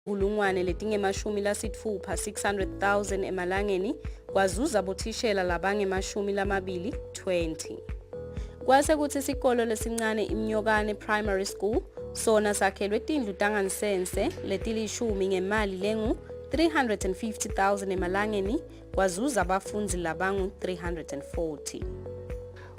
Hulungwane letingemashumi lasitfupha 600,000 emalangeni kwazuza bothishela labangemashumi lamabili 20. Kwase kuthi isikolo lesincane iMnyokane Primary School sona sakhelwe tindlu tangansense letilishumi ngemali lengu 350,000 emalangeni kwazuza abafunzi labangu 340.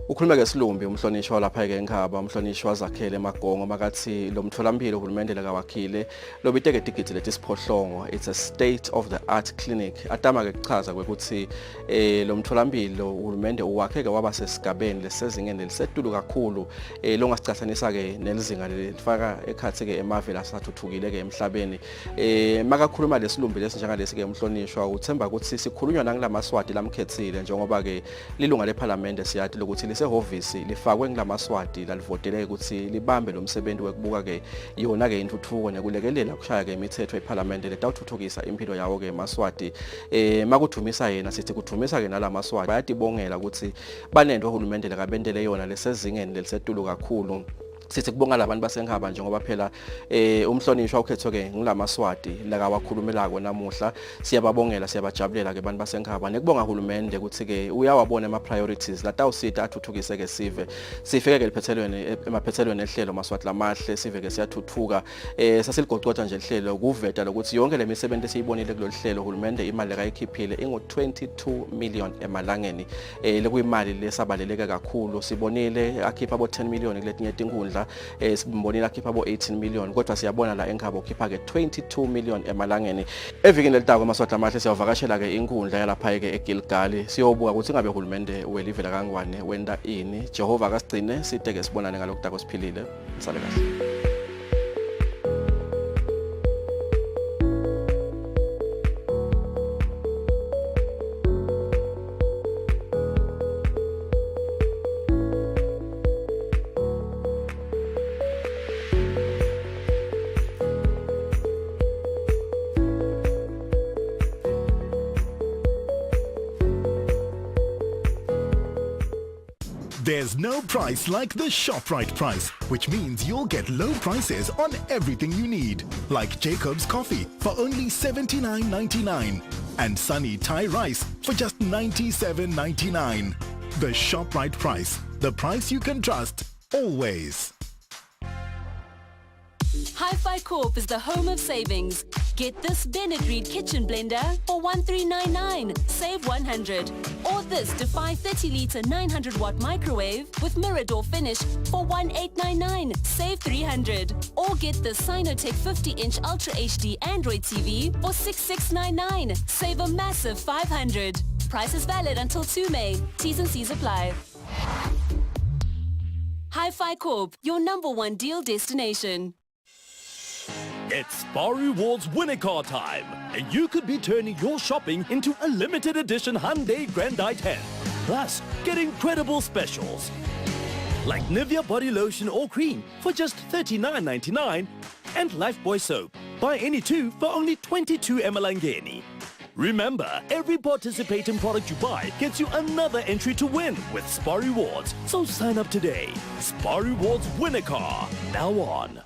Ukhuluma ngesilumbi umhlonishwa lapha eNkhaba umhlonishwa zakhele emagongo makathi lo mtholampilo uhulumende lakawakhile lobiteke itigidi letisiphohlongo. It's a state of the art clinic. Atama ke kuchaza ukuthi lo mtholampilo uhulumende uwakheke waba sesigabeni lesezingeni elisetulu kakhulu longasicathanisa ke nelizinga lelifaka ekhathi ke emavela asathuthukile ke emhlabeni. Makakhuluma lesilumbi lesinjengalesi ke umhlonishwa uthemba ukuthi sikhulunywa nangilamaswati lamkhethile njengoba ke lilunga leParliament siyati lokuthi sehhovisi lifakwe nglamaswati lalivotele ukuthi libambe lo msebenzi wekubuka ke yona ke intuthuko nekulekelela ukushaya ke imithetho eParliament letawuthuthukisa impilo yawo ke emaswati. Makudumisa yena sithi kudumisa ke nalamaswati bayatibongela ukuthi banento uhulumende lekabendele yona lesezingeni lelisetulu kakhulu. Sithi kubonga labantu baseNkhaba njengoba phela umhlonishwa ukhethwe ke ngilamaswati lakawakhulumelako namuhla. Siyababongela siyabajabulela ke abantu baseNkhaba nekubonga uhulumende ukuthi ke uyawabona ama priorities latawusita athuthukise ke sifike ke liphethelweni emaphethelweni ehlelo maswati lamahle sive ke siyathuthuka. Sasiligoqotha nje ihlelo kuveta lokuthi yonke lemisebenzi esiyibonile kulolu hlelo uhulumende imali ekayikhiphile ingu 22 million emalangeni lekuyimali lesabaleleke kakhulu. Sibonile akhipha abo 10 million kuletinye tinkundla simbonile akhipha abo 18 million kodwa siyabona la eNkhaba ukhipha ke 22 million emalangeni. Evikini letako amaswati amahle siyavakashela ke inkundla yalapha ke eGilgali siyobuka ukuthi ngabe uhulumende welivela kangwane wenda ini. Jehova kasigcine side ke sibonane ngalokudako siphilile. Sale kahle. There's no price like the ShopRite price, which means you'll get low prices on everything you need, like Jacob's coffee for only $79.99 and Sunny Thai rice for just $97.99. The ShopRite price, the price you can trust, always. Hi-Fi Corp is the home of savings. Get this Bennett Reed kitchen blender for $1399, save $100. Or this Defy 30-litre 900-watt microwave with mirror door finish for $1899, save $300. Or get the Sinotech 50-inch Ultra HD Android TV for $6699, save a massive $500. Price is valid until 2 May. T's and C's apply. Hi-Fi Corp, your #1 deal destination. It's Spar Rewards winner car time, and you could be turning your shopping into a limited edition Hyundai Grand i10. Plus, get incredible specials like Nivea body lotion or cream for just $39.99 and Lifebuoy soap. Buy any two for only 22 emalangeni. Remember, every participating product you buy gets you another entry to win with Spar Rewards. So sign up today. Spar Rewards winner car, now on.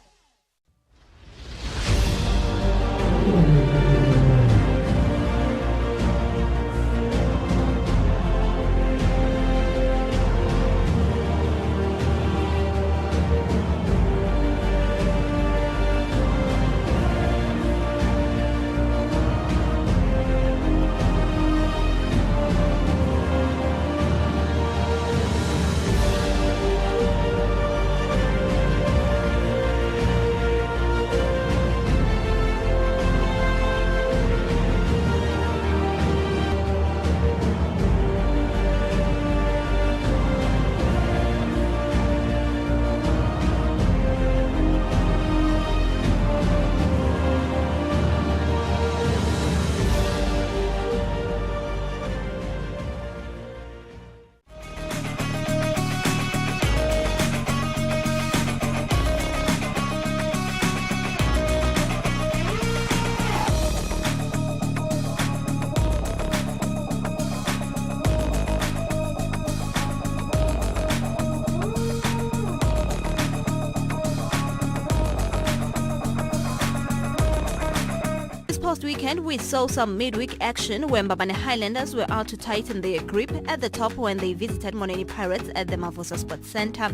past weekend, we saw some midweek action when Mbabane Highlanders were out to tighten their grip at the top when they visited Moneni Pirates at the Mavusa Sports Centre.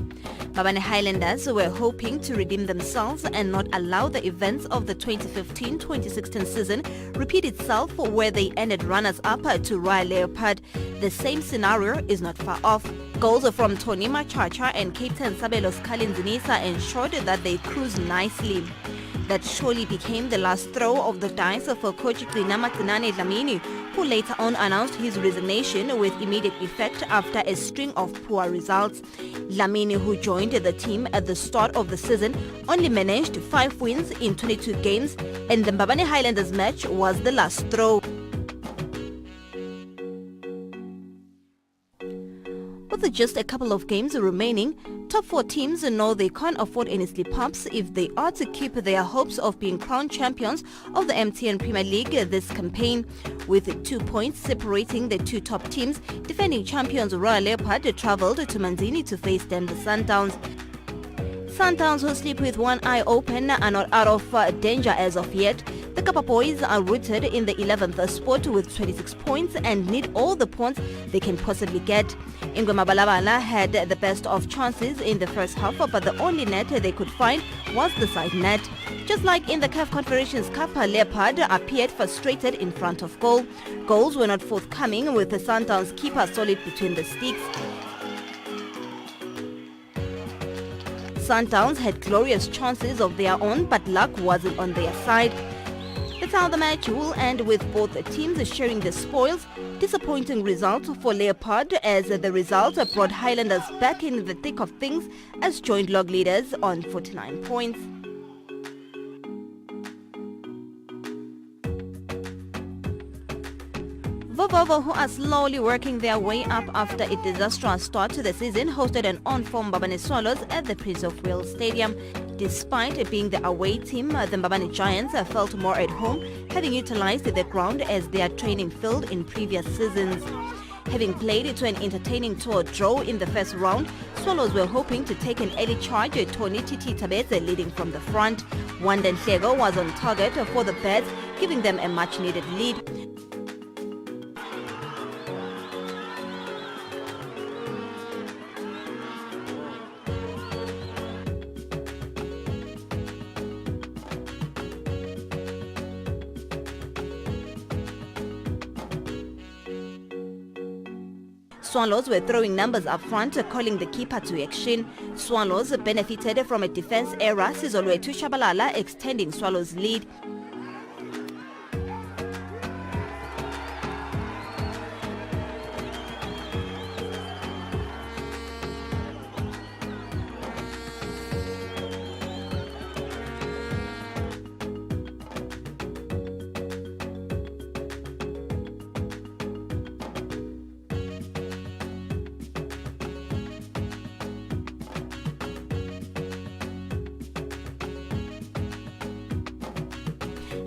Mbabane Highlanders were hoping to redeem themselves and not allow the events of the 2015-2016 season repeat itself, where they ended runners-up to Royal Leopard. The same scenario is not far off. Goals from Tony Machacha and Captain Sabelos Kalinzinisa ensured that they cruised nicely. That surely became the last throw of the dice for coach Matsinane Dlamini, who later on announced his resignation with immediate effect after a string of poor results. Dlamini, who joined the team at the start of the season, only managed 5 wins in 22 games, and the Mbabane Highlanders match was the last throw. With just a couple of games remaining, top 4 teams know they can't afford any slip-ups if they are to keep their hopes of being crowned champions of the MTN Premier League this campaign. With 2 points separating the 2 top teams, defending champions Royal Leopard travelled to Manzini to face them the Sundowns. Sundowns, who sleep with one eye open, are not out of danger as of yet. The Kappa boys are rooted in the 11th spot with 26 points and need all the points they can possibly get. Ingwe Mabalabala had the best of chances in the first half, but the only net they could find was the side net. Just like in the CAF Confederations Cup, Leopard appeared frustrated in front of goal. Goals were not forthcoming, with the Sundowns keeper solid between the sticks. Sundowns had glorious chances of their own, but luck wasn't on their side. That's how the match will end, with both teams sharing the spoils. Disappointing result for Leopard, as the result brought Highlanders back in the thick of things as joint log leaders on 49 points. Vovovo, who are slowly working their way up after a disastrous start to the season, hosted an on-form Mbabane Swallows at the Prince of Wales Stadium. Despite being the away team, the Mbabane Giants felt more at home, having utilized the ground as their training field in previous seasons. Having played to an entertaining tour draw in the first round, Swallows were hoping to take an early charge, Tony Titi Tabeze leading from the front. Wanda Nhlego was on target for the Birds, giving them a much-needed lead. Swallows were throwing numbers up front, calling the keeper to action. Swallows benefited from a defense error, Sizolwethu Shabalala extending Swallows' lead.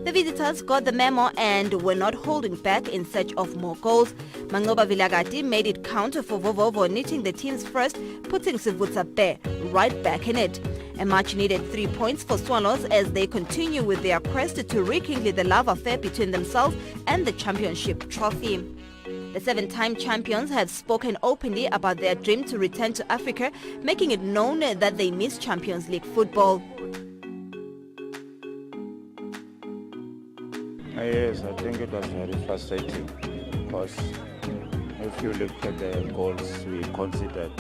The visitors got the memo and were not holding back in search of more goals. Mangoba Vilagati made it count for Vovovo, knitting the team's first, putting Sivutsape right back in it. A much-needed 3 points for Swallows as they continue with their quest to rekindle the love affair between themselves and the championship trophy. The 7-time champions have spoken openly about their dream to return to Africa, making it known that they miss Champions League football. Yes, I think it was very frustrating because if you look at the goals we considered,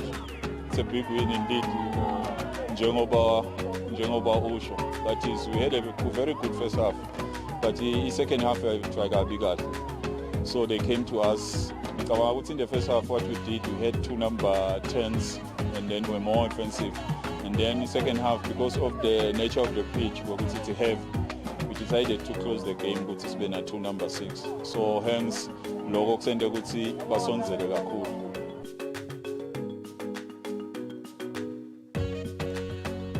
it's a big win indeed. Njengoba usho, that is, we had a very good first half, but the second half we tried our big out. So they came to us. In the first half, what we did, we had 2 number 10s, and then we're more offensive. And then the second half, because of the nature of the pitch, we decided to close the game with this been a 2 number 6. So hence, logo kusende ukuthi basonzele kakhulu.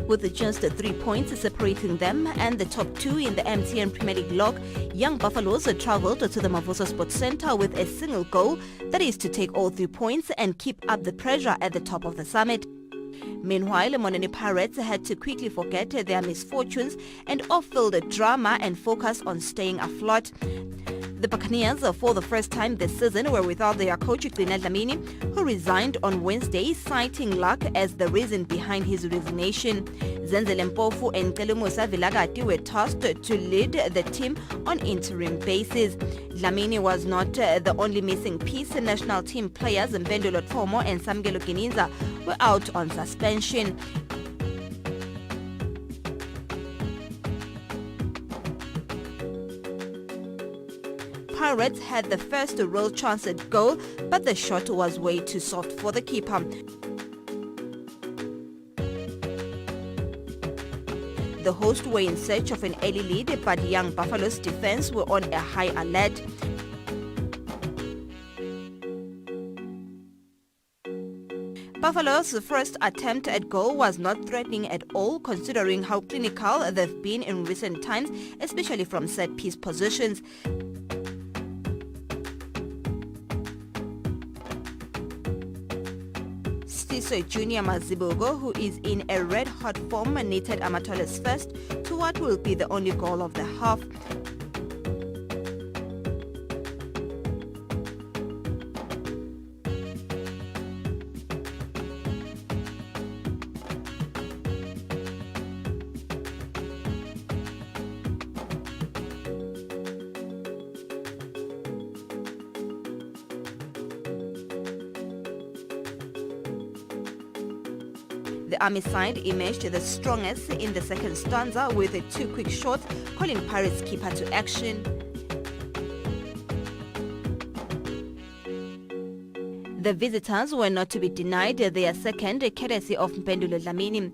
With just 3 points separating them and the top 2 in the MTN Premier League log, Young Buffaloes travelled to the Mavusa Sports Centre with a single goal, that is to take all 3 points and keep up the pressure at the top of the summit. Meanwhile, Monene Pirates had to quickly forget their misfortunes and off-field drama and focus on staying afloat. The Buccaneers, for the first time this season, were without their coach Gcina Dlamini, who resigned on Wednesday, citing luck as the reason behind his resignation. Zenzele Mpofu and Kelumusa Vilagati were tasked to lead the team on interim basis. Dlamini was not the only missing piece. National team players Mpendulo Thomo and Samkelo Gininza were out on suspension. Pirates had the first real chance at goal, but the shot was way too soft for the keeper. The hosts were in search of an early lead, but young Buffalo's defense were on a high alert. Buffalo's first attempt at goal was not threatening at all, considering how clinical they've been in recent times, especially from set-piece positions. Junior Mazibugo, who is in a red-hot form, knitted Amatole's first to what will be the only goal of the half. The Army side emerged the strongest in the second stanza with 2 quick shots, calling Pirates keeper to action. The visitors were not to be denied their second, courtesy of Mpendulo Dlamini.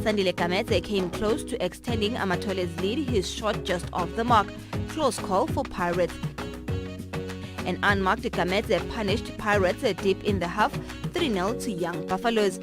Sandile Kamete came close to extending Amatole's lead, his shot just off the mark. Close call for Pirates. An unmarked Kamete punished Pirates deep in the half, 3-0 to Young Buffaloes.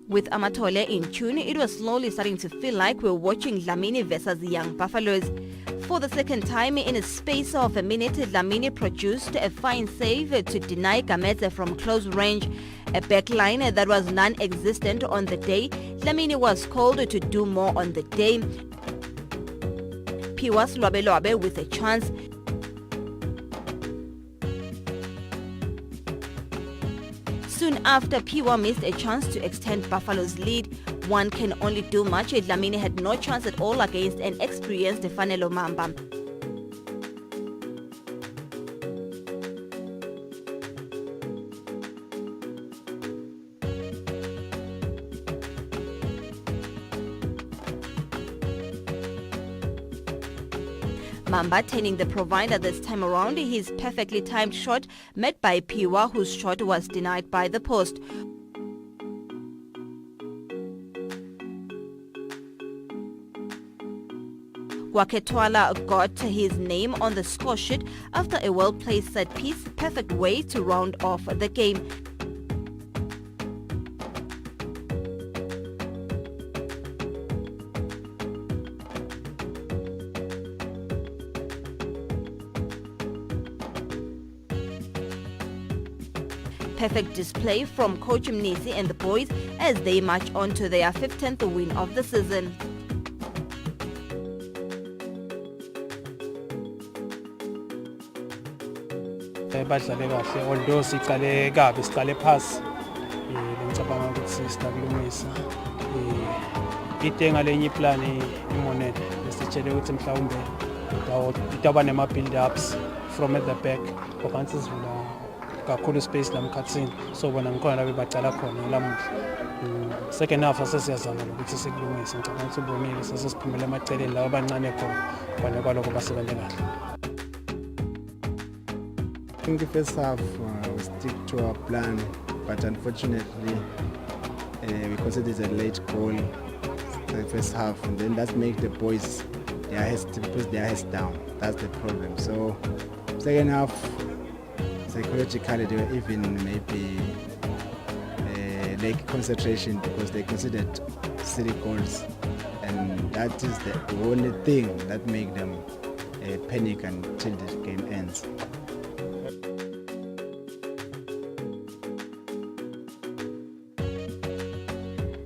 With Amatole in tune, it was slowly starting to feel like we're watching Dlamini versus the Young Buffaloes. For the second time in a space of a minute, Dlamini produced a fine save to deny Kamete from close range. A backline that was non-existent on the day, Dlamini was called to do more on the day. Piwa Lwabe with a chance. Soon after, Piwa missed a chance to extend Buffalo's lead. One can only do much. Dlamini had no chance at all against an experienced Fanelo Mamba. Mamba turning the provider this time around, his perfectly timed shot met by Piwa, whose shot was denied by the post. Waketwala got his name on the score sheet after a well-placed set piece, perfect way to round off the game. Perfect display from Coach Mnisi and the boys as they march on to their 15th win of the season. Badlale kahle, although siqale kabi, siqale phasi, ngicabanga ukuthi sinakulungisa. Itenga lenye iplan imonene besitshele ukuthi mhlawumbe itaba nema build ups from at the back, okwansi sivula kakhulu space lamkhathini so bona ngikhona la bebacala khona lamuhla. Second half asesiyazama ukuthi sikulungise ngicabanga ukuthi ubonile sesiphumele emaceleni lawa abancane khona kwana kwaloko basebenze kahle. In the first half, we stick to our plan, but unfortunately, we considered a late goal in the first half, and then that makes the boys their heads to put their heads down. That's the problem. So, second half, psychologically, they were even maybe like concentration because they considered silly goals, and that is the only thing that makes them panic until the game ends.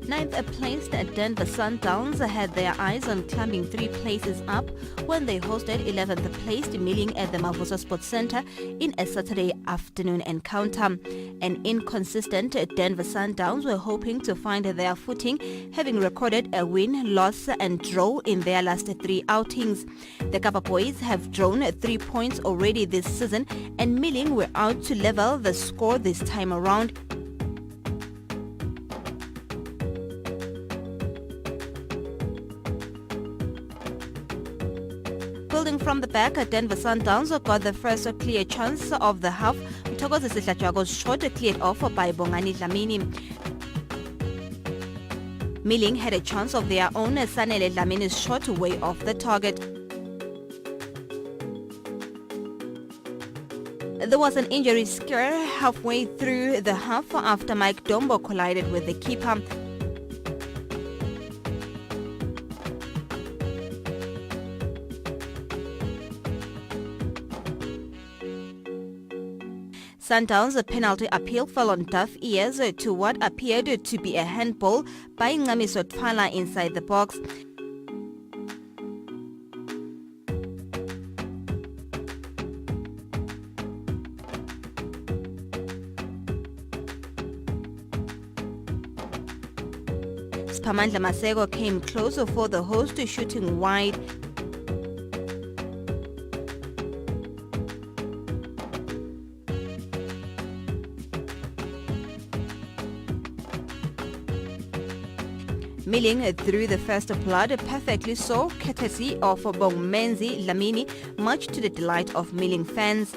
Ninth placed Denver Sundowns had their eyes on climbing 3 places up when they hosted 11th placed Milling at the Mavuso Sports Center in a Saturday afternoon encounter. An inconsistent Denver Sundowns were hoping to find their footing, having recorded a win, loss and draw in their last 3 outings. The Kapa boys have drawn 3 points already this season, and Milling were out to level the score this time around. Building from the back, Denver Sundowns got the first clear chance of the half. Mthokozi Sihlathwago's shot cleared off by Bongani Dlamini. Milling had a chance of their own. Sanele Dlamini's shot way off the target. There was an injury scare halfway through the half after Mike Dombo collided with the keeper. Sundowns' penalty appeal fell on deaf ears to what appeared to be a handball by Ngamiso Twala inside the box. Spamandla Masego came close for the host, shooting wide. Milling threw the first blood perfectly so, courtesy of Bongmenzi Lamini, much to the delight of Milling fans.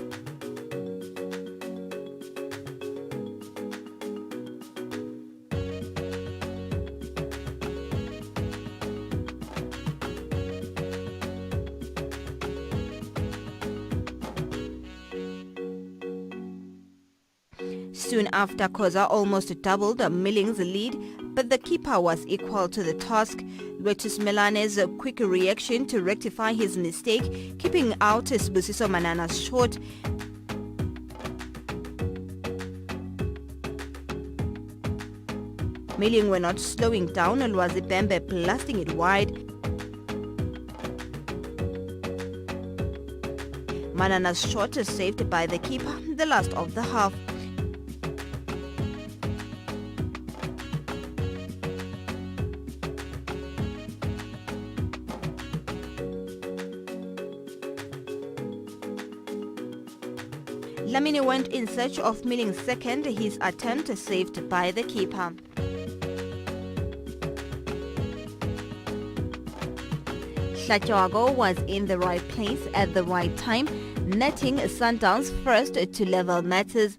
Soon after, Koza almost doubled Milling's lead, but the keeper was equal to the task. Lotus Melane's quick reaction to rectify his mistake, keeping out Sibusiso Manana's shot. Milling were not slowing down, Lwazi Bembe blasting it wide. Manana's shot saved by the keeper, the last of the half. Lamini went in search of Milling's second, his attempt saved by the keeper. Hlathwago was in the right place at the right time, netting Sundowns first to level matters.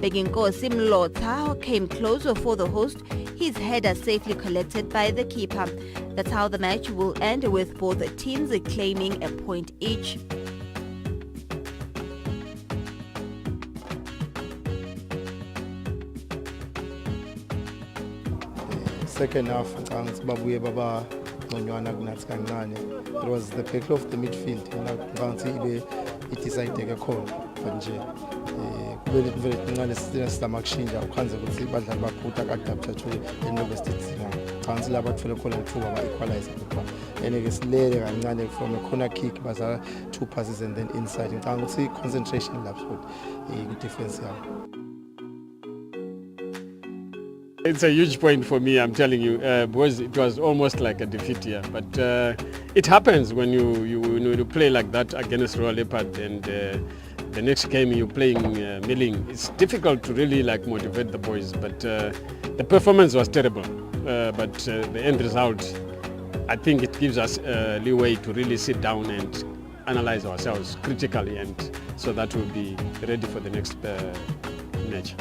Beginkosi Mlotha came closer for the host, his header safely collected by the keeper. That's how the match will end, with both teams claiming a point each. Second half, it was the battle of the midfield. It decided a call. vele kuncane sizama ukushintsha ukhanze ukuthi badlali baphutha kade to endobe sithinga chance la bathole khona ithuba ba-equalize kodwa and-ke silele kancane from a corner kick bazala 2 passes and then inside ngicabanga ukuthi concentration lapho ku-defense yabo. It's a huge point for me, I'm telling you, because it was almost like a defeat here. But it happens when you play like that against Royal Leopard, and the next game you're playing Milling. It's difficult to really like motivate the boys. But the performance was terrible. But the end result, I think it gives us leeway to really sit down and analyze ourselves critically, and so that we'll be ready for the next match.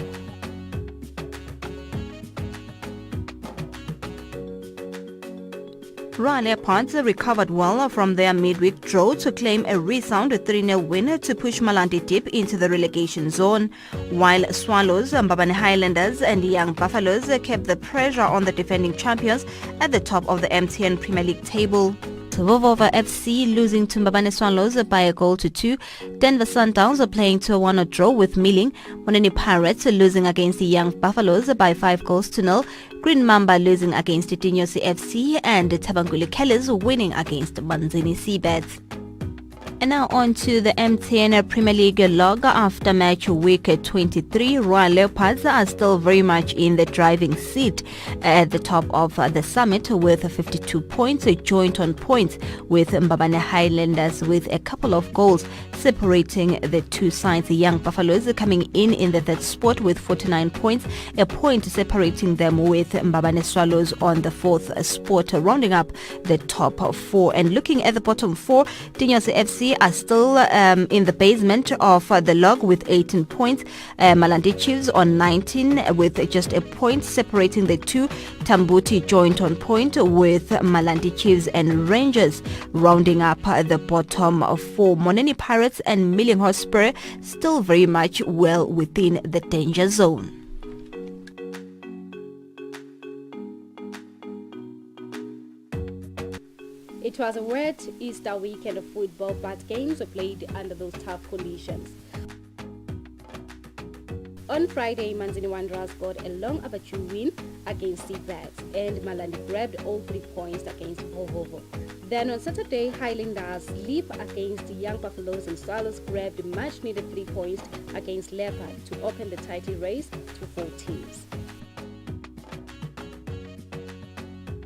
Royal Leopards recovered well from their midweek draw to claim a resound 3-0 win to push Malandi deep into the relegation zone, while Swallows, Mbabane Highlanders and Young Buffaloes kept the pressure on the defending champions at the top of the MTN Premier League table. Vovova FC losing to Mbabane Swallows by 1-2. Denver Sundowns are playing 2-1 draw with Milling. Moneni Pirates losing against the Young Buffaloes by 5-0. Green Mamba losing against Tinyosi FC, and Tabanguli Kellers winning against Manzini Seabeds. And now on to the MTN Premier League log. After match week 23, Royal Leopards are still very much in the driving seat at the top of the summit with 52 points, joint on points with Mbabane Highlanders with a couple of goals separating the two sides. The Young Buffaloes coming in the third spot with 49 points, a point separating them with Mbabane Swallows on the fourth spot, rounding up the top four. And looking at the bottom four, Tinyosi FC are still in the basement of the log with 18 points. Malandi Chiefs on 19 with just a point separating the two. Tambuti joint on point with Malandi Chiefs and Rangers rounding up the bottom four. Moneni Pirates and Milling Hotspur still very much well within the danger zone. It was a wet Easter weekend of football, but games were played under those tough conditions. On Friday, Manzini Wanderers got a long overdue win against Seabeds, and Malandi grabbed all 3 points against Vovovo. Then on Saturday, Highlanders leap against the Young Buffaloes, and Swallows grabbed much-needed 3 points against Leopard to open the title race to 4 teams.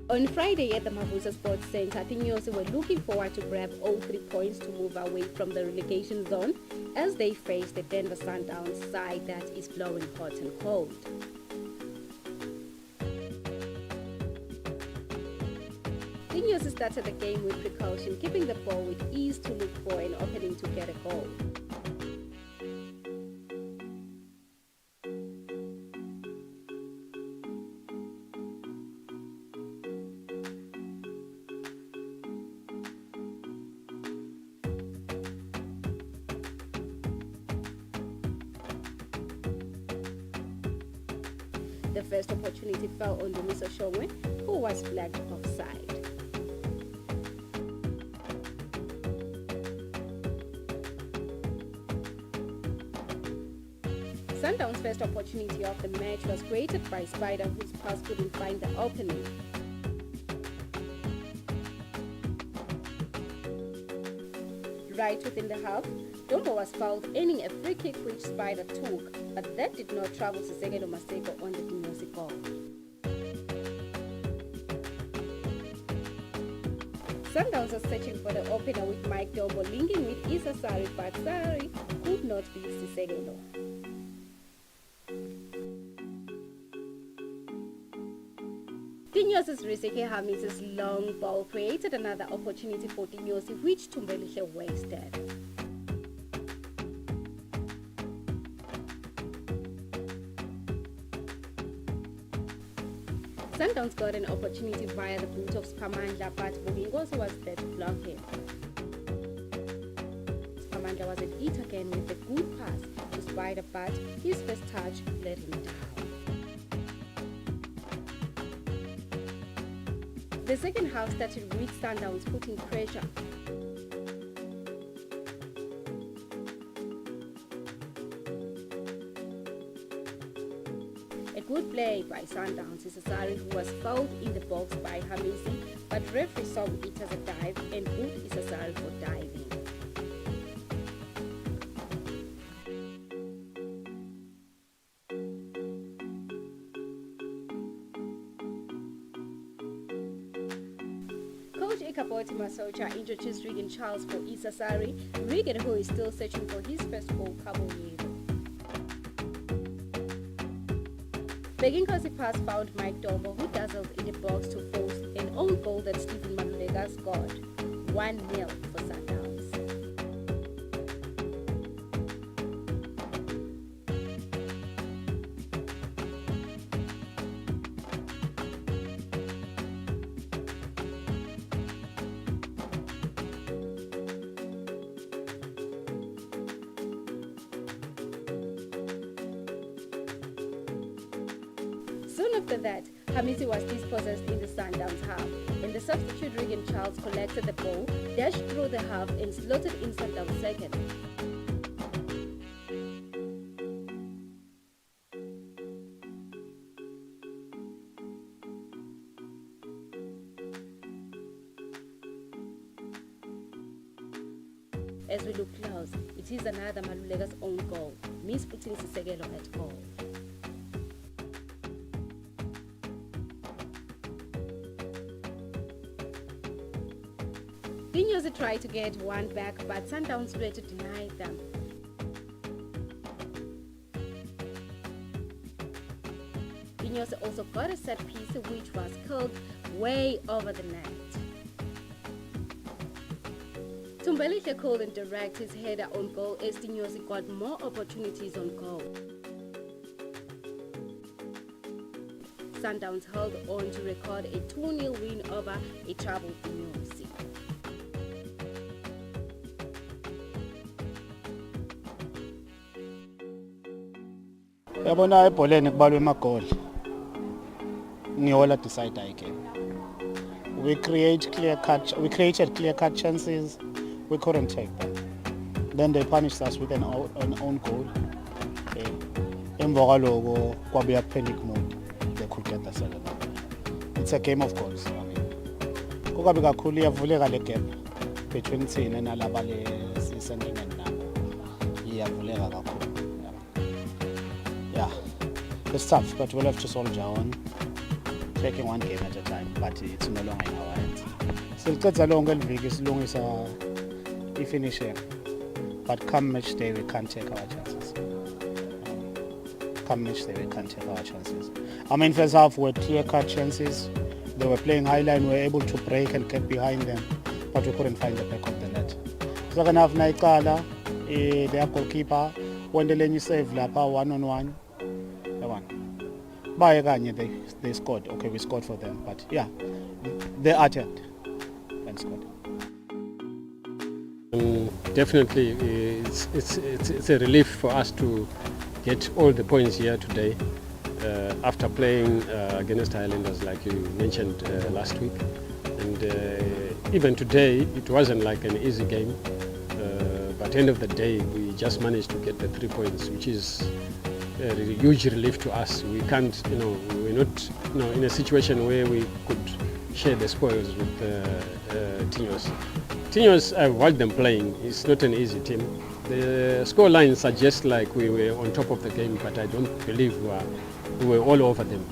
On Friday at the Mavusa Sports Centre, Tinyosi were looking forward to grab all 3 points to move away from the relegation zone as they face the Denver Sundowns side that is blowing hot and cold. Tinyosi started the game with precaution, keeping the ball with ease to look for an opening to get a goal. The first opportunity fell on Dumiso Shongwe, who was flagged offside. Sundown's first opportunity of the match was created by Spider, whose pass couldn't find the opening. Right within the half, Dombo was fouled, earning a free kick which Spider took, but that did not trouble Sisegelo Maseko on the Tinyosi goal. Sundowns are searching for the opener with Mike Dombo linking with Issa Sari, but Sari could not beat Sisegelo. Tinyosi's Riseke Hamis's long ball created another opportunity for Tinyosi, which Tumbelihle wasted. Sundowns got an opportunity via the boot of Spamandla, but Bobingosi was there to block him. Spamandla was at it again with a good pass to Spider, but his first touch let him down. The second half started with Sundowns putting pressure. play by Sundowns Isasari, who was fouled in the box by Hamisi, but referee saw it as a dive and booked Isasari for diving. Coach Ikaboti Masocha introduced Regan Charles for Isasari. Regan, who is still searching for his first goal, Cabo Yedo. Begging Kosi pass found Mike Dombo, who dazzled in the box to force an own goal that Stephen Manulega scored. 1-0 for Sundowns. Soon after that, Hamisi was dispossessed in the Sundowns half, and the substitute Regan Charles collected the ball, dashed through the half and slotted in Sundowns second. As we look close, it is another Malulega's own goal, Miss Putin Sisekelo at goal. Dinyosi tried to get one back, but Sundowns tried to deny them. Dinyosi also got a set piece which was curled way over the net. Tumbelihle called and direct his header on goal as Dinyosi got more opportunities on goal. Sundowns held on to record a 2-0 win over a troubled Dinyosi. Yabona ebholeni kubalwa emagoli. Ngiyola decide game. We created clear cut chances. We couldn't take them. Then they punished us with an own goal. Emva kwaloko kwabuya panic mode. They could get the second. It's a game of goals. Kukabi kakhulu iyavuleka le gap between thina nalaba le sisendingeni nabo. Iyavuleka kakhulu. Yeah, it's tough, but we'll have to soldier on, taking one game at a time, but it's no longer in our hands. So it's a long week, as long as we finish here. But come match day, we can't take our chances. I mean, first half were clear-cut chances. They were playing high line, we were able to break and get behind them, but we couldn't find the back of the net. Second half, Naikala, their goalkeeper, when the lane save Lapa 1-on-1. They scored. Okay, we scored for them, but yeah, they attacked and scored. Definitely, it's a relief for us to get all the points here today after playing against Highlanders, like you mentioned last week, and even today it wasn't like an easy game. But at the end of the day, we just managed to get the 3 points, which is a huge relief to us. We can't, we're not, in a situation where we could share the spoils with Tinos. Tinos, I've watched them playing. It's not an easy team. The score line suggests like we were on top of the game, but I don't believe we were all over them.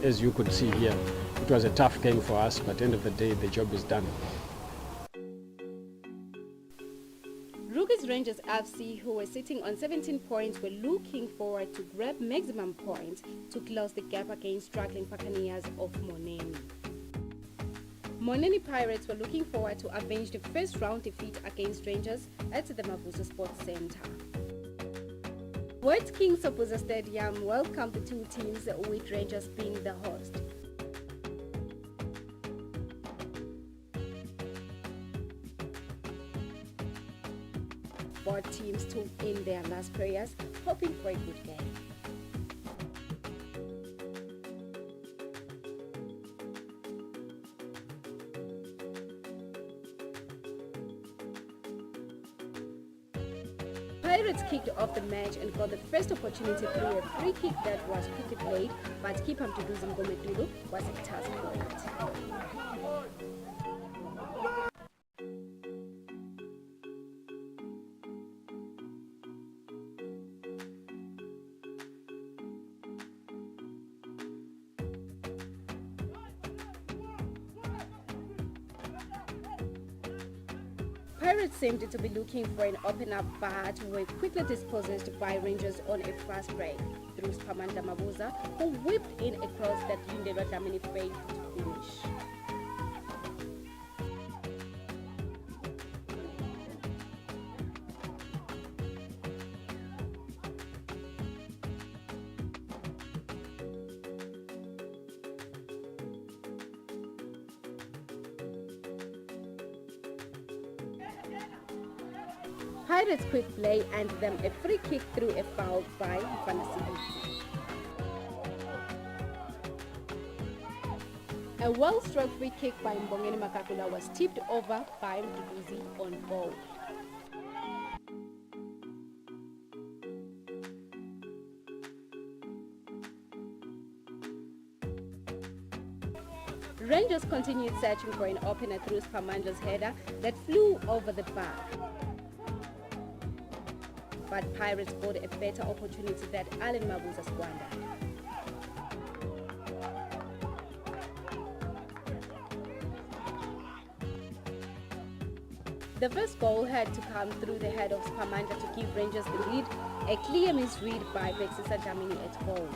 As you could see here, it was a tough game for us, but at the end of the day, the job is done. Rangers FC, who were sitting on 17 points, were looking forward to grab maximum points to close the gap against struggling Buccaneers of Moneni. Moneni Pirates were looking forward to avenge the first round defeat against Rangers at the Mavuso Sports Center. White King Sopuza Stadium welcomed the two teams, with Rangers being the host. Both teams took in their last prayers, hoping for a good game. Pirates kicked off the match and got the first opportunity through a free kick that was quickly played, but keeper Mduduzi Ngometulu was a task for it. Pirates seemed to be looking for an opener but were quickly dispossessed by Rangers on a fast break through Spamandla Mabuza, who whipped in a cross that Lindelwa Dlamini failed to finish. Pirates quick play and them a free kick through a foul by Mfanasibisi. A well-struck free kick by Mbongeni Makakula was tipped over by Mduduzi on goal. Rangers continued searching for an opener through Spamandla's header that flew over the bar. But Pirates scored a better opportunity that Allen Mabuza squandered. The first goal had to come through the head of Spamandla to give Rangers the lead, a clear misread by Bexisa Dlamini at goal.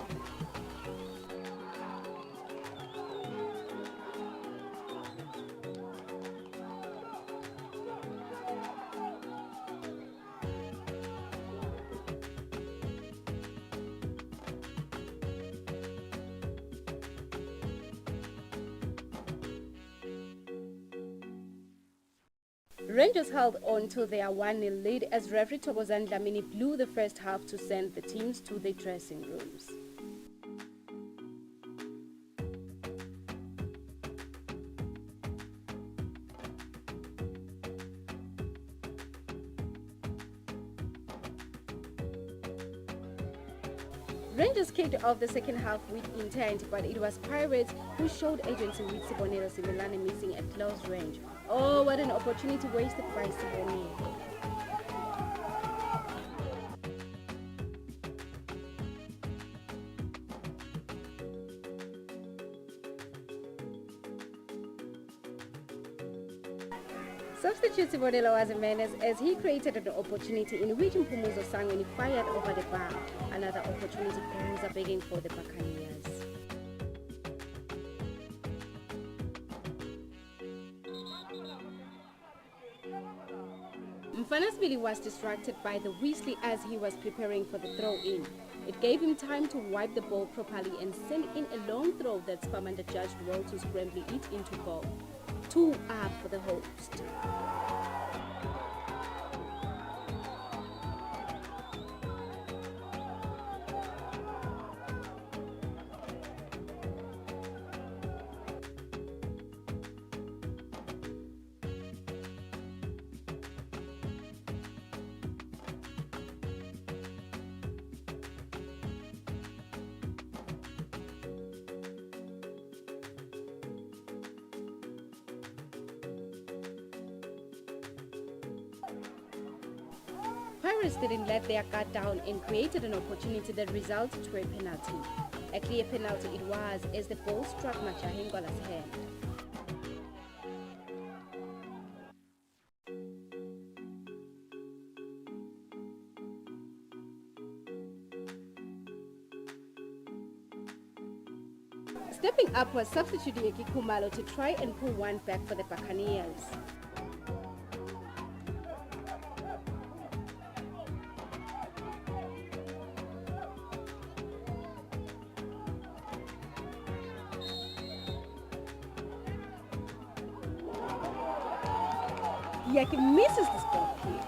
Rangers held on to their 1-0 lead as referee Thokozani Dlamini blew the first half to send the teams to their dressing rooms. Rangers kicked off the second half with intent, but it was Pirates who showed agency with Sibonelo Simelane missing at close range. Oh, what an opportunity wasted by Sibonelo. Substitute Sibonelo was a menace as he created an opportunity in which Mpumuzo Sangweni fired over the bar. Another opportunity goes up begging for the Buccaneers. Mfanasibili was distracted by the Weasley as he was preparing for the throw-in. It gave him time to wipe the ball properly and send in a long throw that Spamandla judged well to scramble it into goal. 2 up for the host. Pirates didn't let their guard down and created an opportunity that resulted to a penalty. A clear penalty it was as the ball struck Machahengola's hand. Stepping up was substitute Yeki Kumalo to try and pull one back for the Buccaneers. Yaki misses the spot here.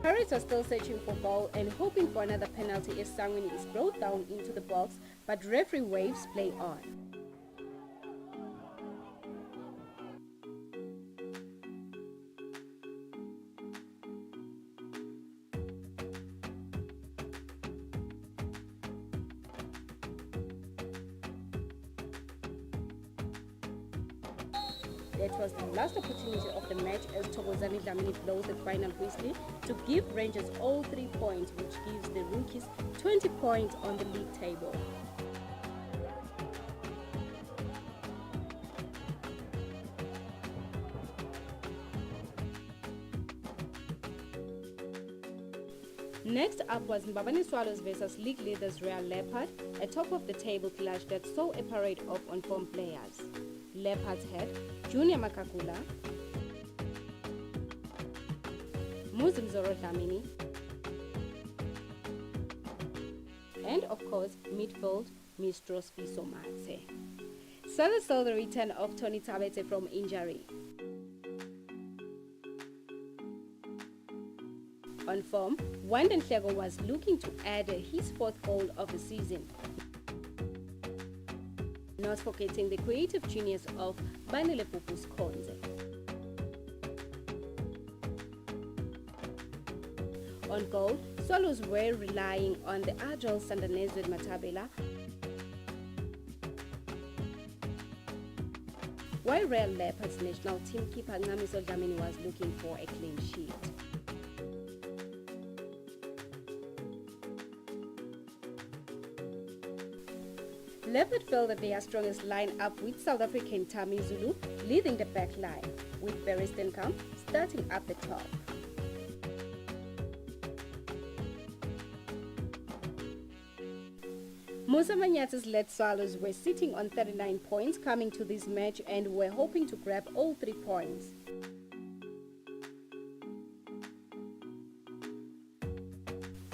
Pirates are still searching for goal and hoping for another penalty as Sangweni is brought down into the box, but referee waves play on. That was the last opportunity of the match as Thokozani Dlamini blows the final whistle to give Rangers all 3 points, which gives the Rookies 20 points on the league table. Next up was Mbabane Swallows versus league leaders Real Leopard, a top of the table clash that saw a parade of on-form players. Leopards had Junior Makakula, Muzimzoro Dlamini, and of course midfield Mistros Fisomate. Swallows saw the return of Tony Tabete from injury. On form, Wanden Hlego was looking to add his 4th goal of the season, not forgetting the creative genius of Banile Pupus Konze. On goal, Swallows were relying on the agile Sandanezwe Matabela, while Real Leopards national team keeper Ncamiso Dlamini was looking for a clean sheet. Leopard felt that their strongest line-up with South African Tami Zulu leading the back line, with Barry Stenkamp starting up the top. Musa Manyata's led Swallows were sitting on 39 points coming to this match and were hoping to grab all 3 points.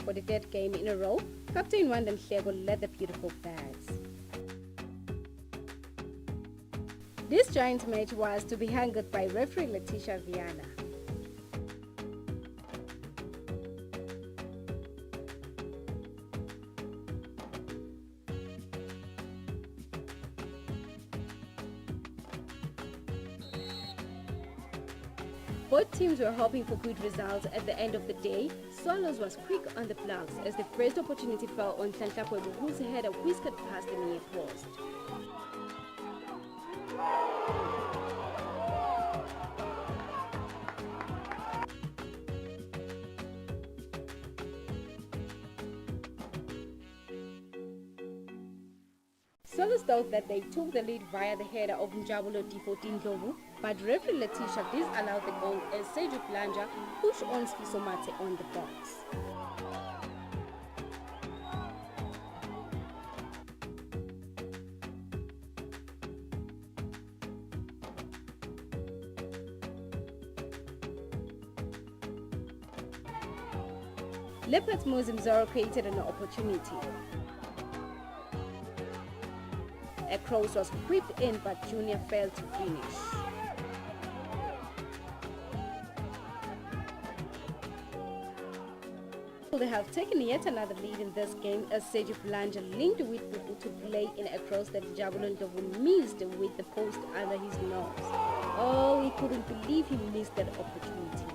For the 3rd game in a row, Captain Wanden Hlego led the beautiful Birds. This giant match was to be handled by referee Letitia Viana. Both teams were hoping for good results at the end of the day. Swallows was quick on the blocks as the first opportunity fell on Tlantlapwebo, whose header whiskered past the near post. Swallows thought that they took the lead via the header of Njabulo D14 Ndlovu, but referee Letitia disallowed the goal as Sergio Blanja pushed on Sfisomate on the box. Leopard's Muzimzoro created an opportunity. A cross was whipped in, but Junior failed to finish. They have taken yet another lead in this game as Sergio Blanja linked with Pupu to play in a cross that Njabulo Ndlovu missed with the post under his nose. Oh, he couldn't believe he missed that opportunity.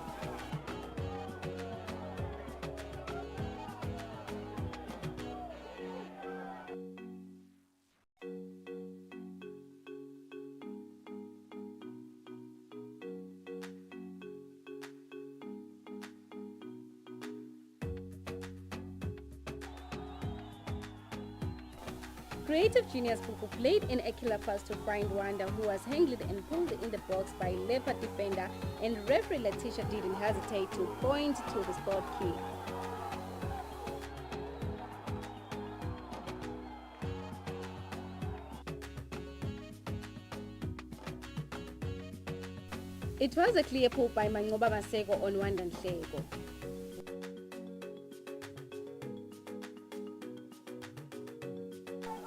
Creative genius Pupu played in a killer pass to find Wanda, who was hangled and pulled in the box by Leopard defender, and referee Letitia didn't hesitate to point to the spot kick. It was a clear pull by Mangoba Masego on Wanda Hlego.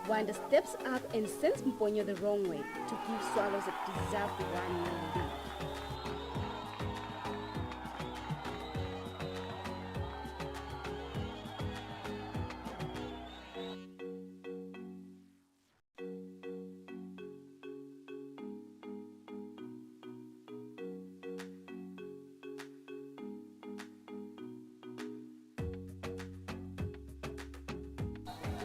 Wanda steps up and sends Mponyo the wrong way to give Swallows a deserved 1-0 lead.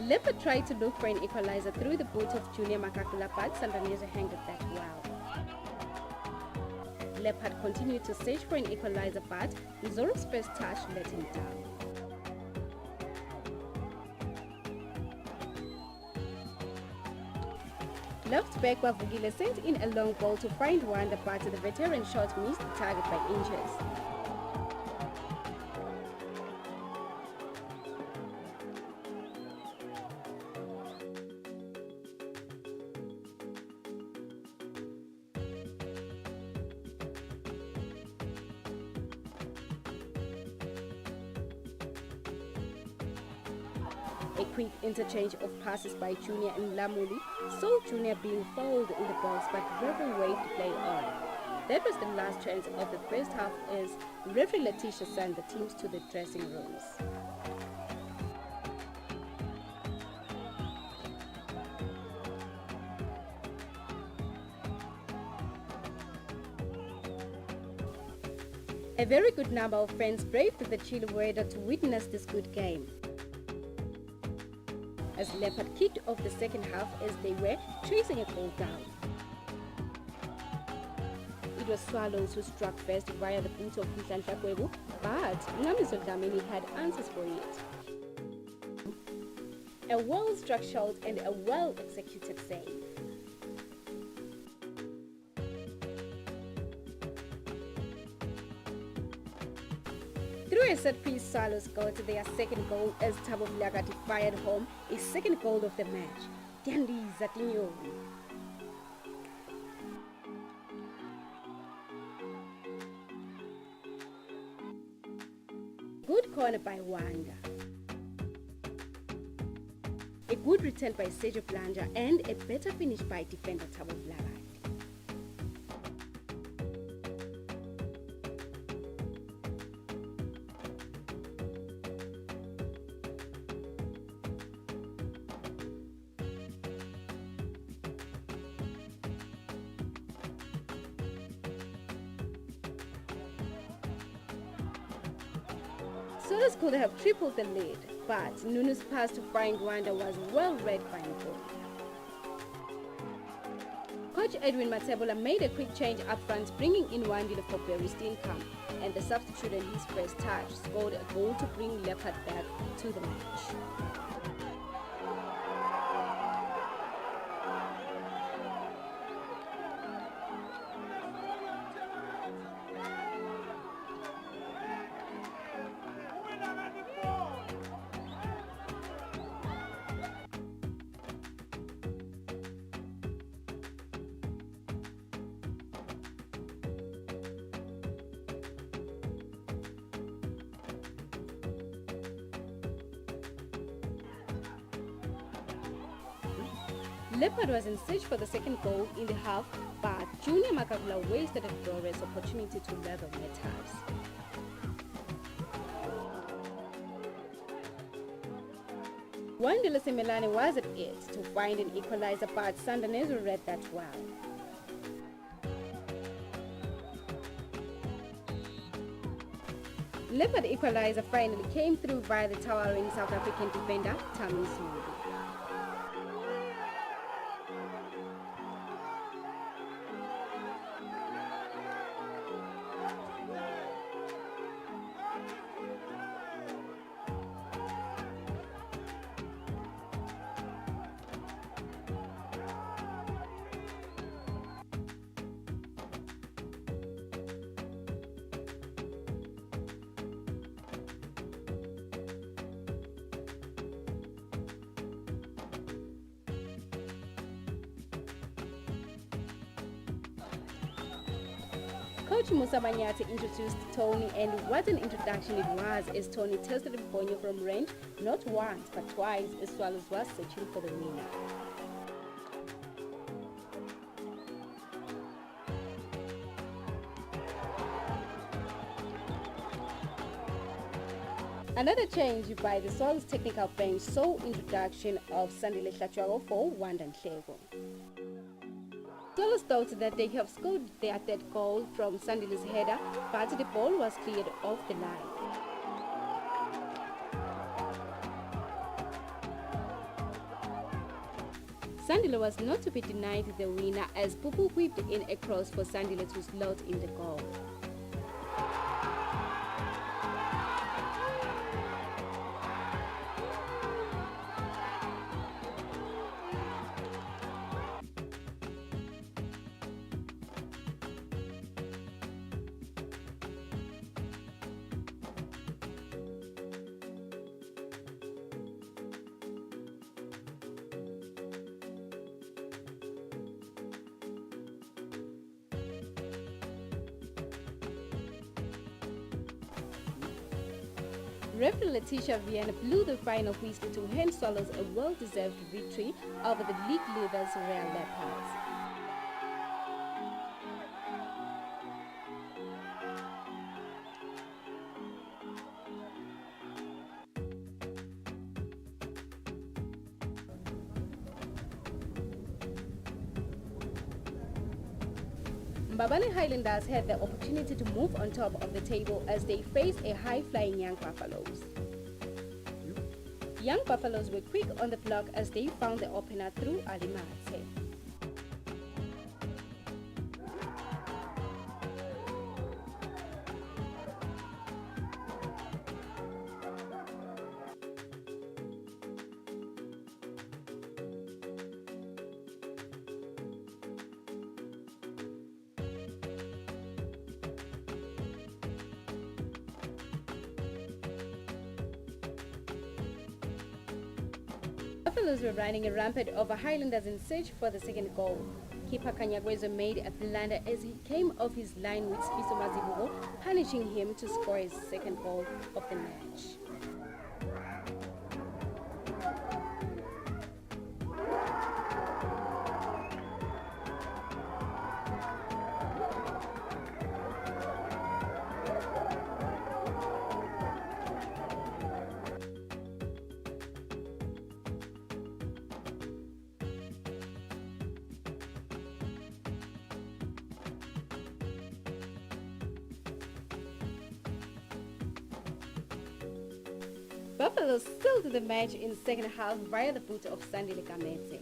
Leopard tried to look for an equalizer through the boot of Junior Makakula, but Sandanese handled that well. Leopard continued to search for an equalizer, but Nzoro's first touch let him down. Left back Wavugile sent in a long ball to find Wanda, but the veteran shot missed the target by inches. A quick interchange of passes by Junior and Lamuli saw Junior being fouled in the box, but referee waved the play on. That was the last chance of the first half as referee Letitia sent the teams to the dressing rooms. A very good number of fans braved the chilly weather to witness this good game, as Leopard kicked off the second half as they were chasing a goal down. It was Swallows who struck first via the boot of Mhlanhla Kwebu, but Ngamiso Dlamini had answers for it. A well-struck shot and a well-executed save. Through a set piece, Swallows got their second goal as Thabo Vilakati fired home a second goal of the match. Diandiza Tinyoni. Good corner by Wanda. A good return by Sergio Blanja and a better finish by defender Thabo Vilakati. Solas could have tripled the lead, but Nunu's pass to find Wanda was well read by Nicole. Coach Edwin Matebola made a quick change up front, bringing in Wandile for Barry Steenkamp, and the substitute in his first touch scored a goal to bring Leopard back to the match. Leopard was in search for the second goal in the half, but Junior Makakula wasted a glorious opportunity to level matters. Wandile Semelane was at it to find an equalizer, but Sandanezo read that well. Leopard equalizer finally came through via the towering South African defender Tammy Zulu. Coach Musa Banyati introduced Tony, and what an introduction it was, as Tony tested Mbonyo from range not once but twice as Swallows was searching for the winner. Another change by the Swallows technical bench saw introduction of Sandile Hlachwago for Wanda Nhleko. Swallows thought that they have scored their third goal from Sandile's header, but the ball was cleared off the line. Sandile was not to be denied the winner as Pupu whipped in a cross for Sandile to slot in the goal. Referee Letitia Vienne blew the final whistle to hand Swallows a well-deserved victory over the league leaders Real Leopards. Mbabane Highlanders had the opportunity to move on top of the table as they faced a high-flying Young Buffaloes. Young Buffaloes were quick on the block as they found the opener through Ali Mate. Buffaloes were running a rampant over Highlanders in search for the second goal. Keeper Kanyagwezo made a blunder as he came off his line with Sfiso Mazibugo, punishing him to score his second goal of the match. Buffalo sealed the match in the second half via the boot of Sandile Kamete.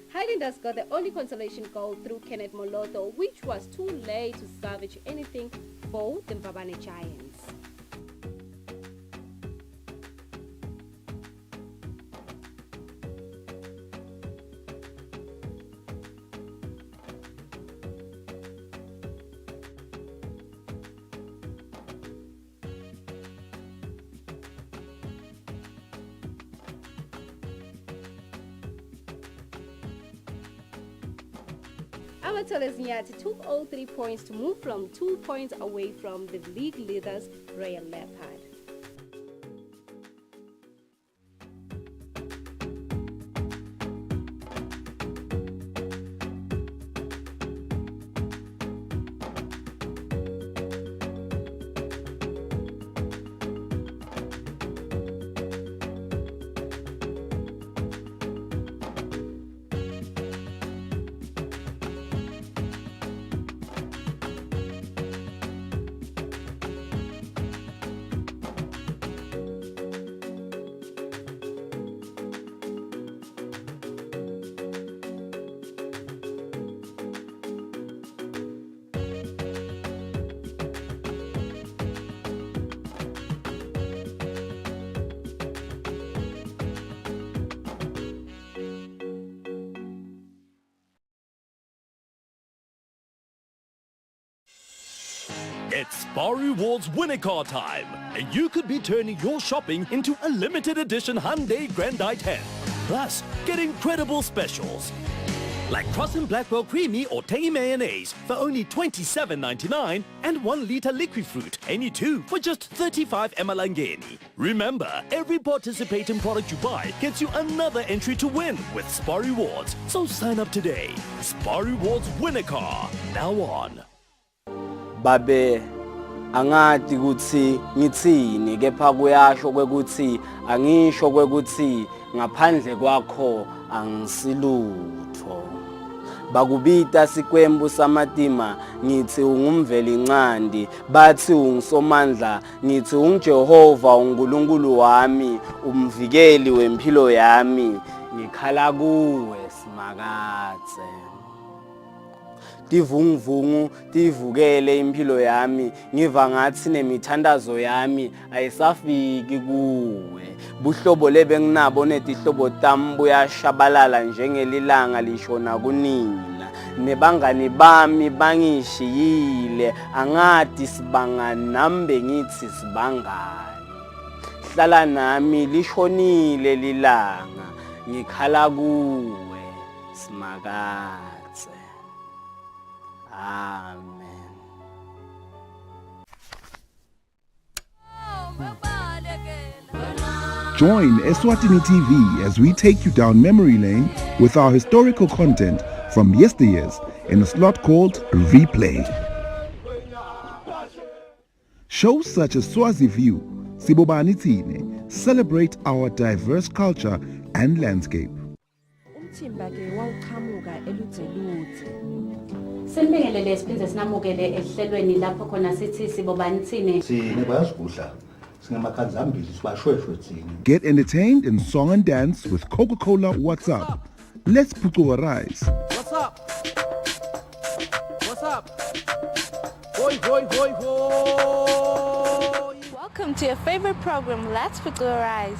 Highlanders got the only consolation goal through Kenneth Moloto, which was too late to salvage anything for the Mbabane Giants. Amatoles Nyati took all 3 points to move from 2 points away from the league leaders Royal Leopard. It's Spar Rewards winner car time, and you could be turning your shopping into a limited edition Hyundai Grandite 10. Plus, get incredible specials like Cross and Blackwell Creamy or Tangy Mayonnaise for only $27.99 and 1 litre liquid fruit, any two for just 35 emalangeni. Remember, every participating product you buy gets you another entry to win with Spar Rewards. So sign up today. Spar Rewards winner car, now on. Babe angati ukuthi ngitsini kepha kuyasho kwekuthi angisho kwekuthi ngaphandle kwakho angisilutho bakubita sikwembu samatima ngithi ungumveli incandi bathi ungisomandla ngithi unguJehova uNkulunkulu wami umvikeli wempilo yami ngikhala kuwe simakatse tivunguvungu tivukele impilo yami ngiva ngathi nemithandazo yami ayisafiki kuwe buhlobo lebenginabo netihlobo tami buyashabalala njengelilanga lishona kunina nebangani bami bangishiyile angati sibangani nambe ngithi sibangani hlala nami lishonile lilanga ngikhala kuwe simakatse. Amen. Join Eswatini TV as we take you down memory lane with our historical content from yesteryears in a slot called Replay. Shows such as Swazi View, Sibobani Tine celebrate our diverse culture and landscape. Senibingelele siphinde sinamukele ehlelweni lapho khona sithi sibobani thine. Sine bayasikudla. Singamakhanza ambili sibashweshwe thina. Get entertained in song and dance with Coca-Cola WhatsApp. Let's rise. What's up? What's up? Hoi hoi hoi hoi. Welcome to your favorite program, Let's Rise.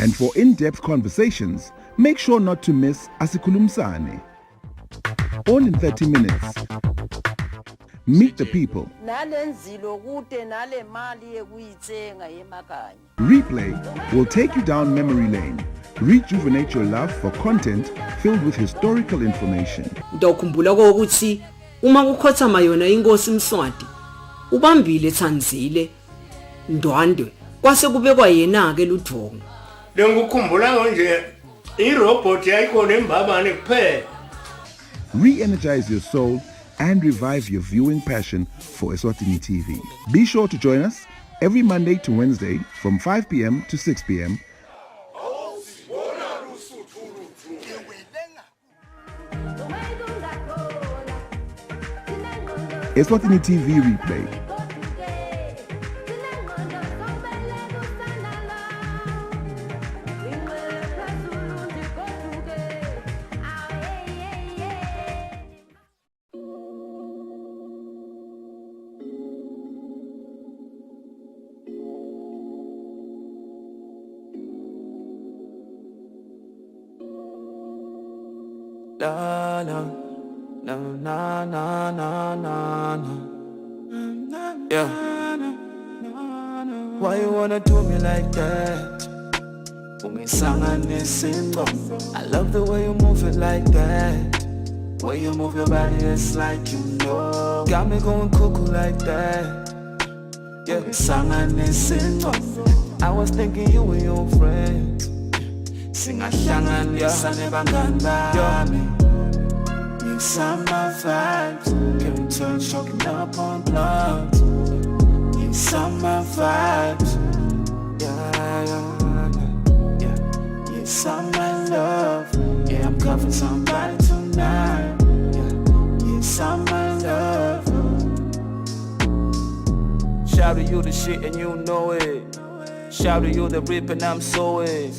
And for in-depth conversations, make sure not to miss Asikulumsane. On in 30 minutes. Meet the people. Replay will take you down memory lane. Rejuvenate your love for content filled with historical information. Ndokhumbula ukuthi uma ukhothama yona inkosi Mswati ubambile Thanzile Ndwandwe kwase kubekwa yena ke Ludongo. Lengukhumbula nje irobot yayikhona embabane kuphela. Re-energize your soul and revive your viewing passion for Eswatini TV. Be sure to join us every Monday to Wednesday from 5 p.m. to 6 p.m. Eswatini TV Replay. La la la na na na na na. Yeah. Why you wanna do me like that? I love the way you move it like that. Way you move your body, it's like you know. Got me going cuckoo like that. Yeah. I was thinking you and your friends. Singahlanganisa nebangani bami. You sound my vibes. Can we turn choking up on blood? You sound my vibes. Yeah, yeah, yeah, yeah. You sound my love. Yeah, I'm cuffing somebody tonight. Yeah, you sound my love. Shout to you the shit and you know it. Shout to you the rip and I'm so it.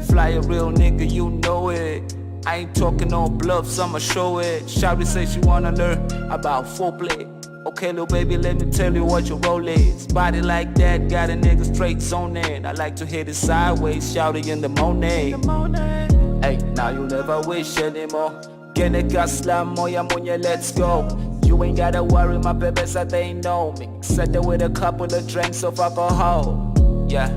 Fly a real nigga, you know it. I ain't talking no bluffs, I'ma show it. Shawty say she wanna learn about foreplay. Okay, little baby, let me tell you what your role is. Body like that, got a nigga straight zoning. I like to hit it sideways, shawty in the morning. Hey, now you never wish anymore. Gene gasla moya moya, let's go. You ain't gotta worry, my baby said they know me. Said that with a couple of drinks of alcohol. Yeah.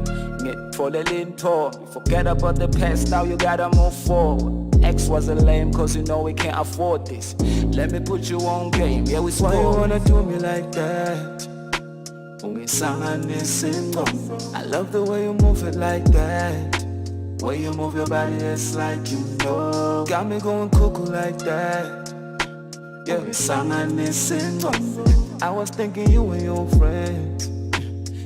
For the lintor, you forget about the past, now you gotta move forward. X wasn't lame cause you know we can't afford this. Let me put you on game, yeah we score. Why you wanna do me like that? I love the way you move it like that. Way you move your body, it's like you know. Got me going cuckoo like that. Yeah, I was thinking you and your friends.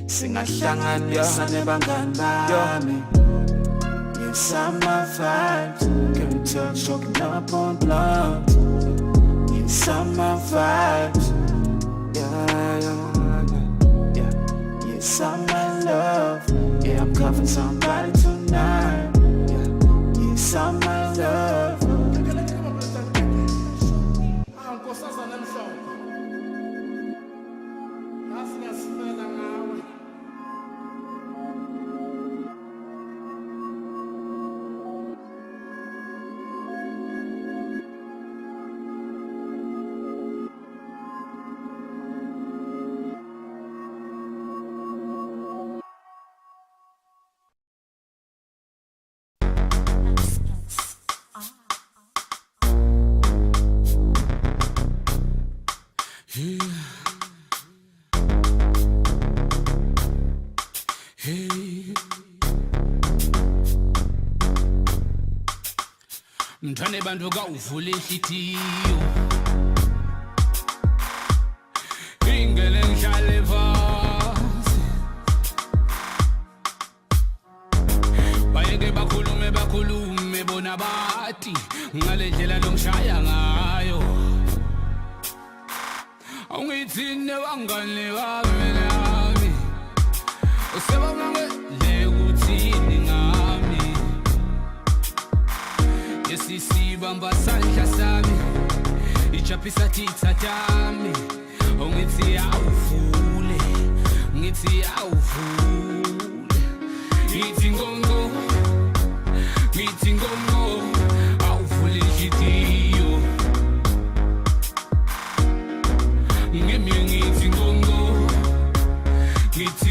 Singahlanganisa nebangani bami. Yes, I'm my vibes. Can you tell choking up on blunt? Yes, I'm my vibes. Yeah. Yes, I'm my love. Yeah, I'm cuffing somebody tonight. Yeah. Yes, I'm my love. Mthane bantu ka uvule ihlitiyo ingele ngihlale phansi bayeke bakhulume bona bathi ngale ndlela longishaya ngayo awungithine wangane wami nami usebabanga lekuthini ngami yesisibamba sandla sami ichapisa titsa tami ungithi awuvule ngithi awuvule ngithi ngongo awuvule ihlitiyo ngimi ngithi ngongo ngithi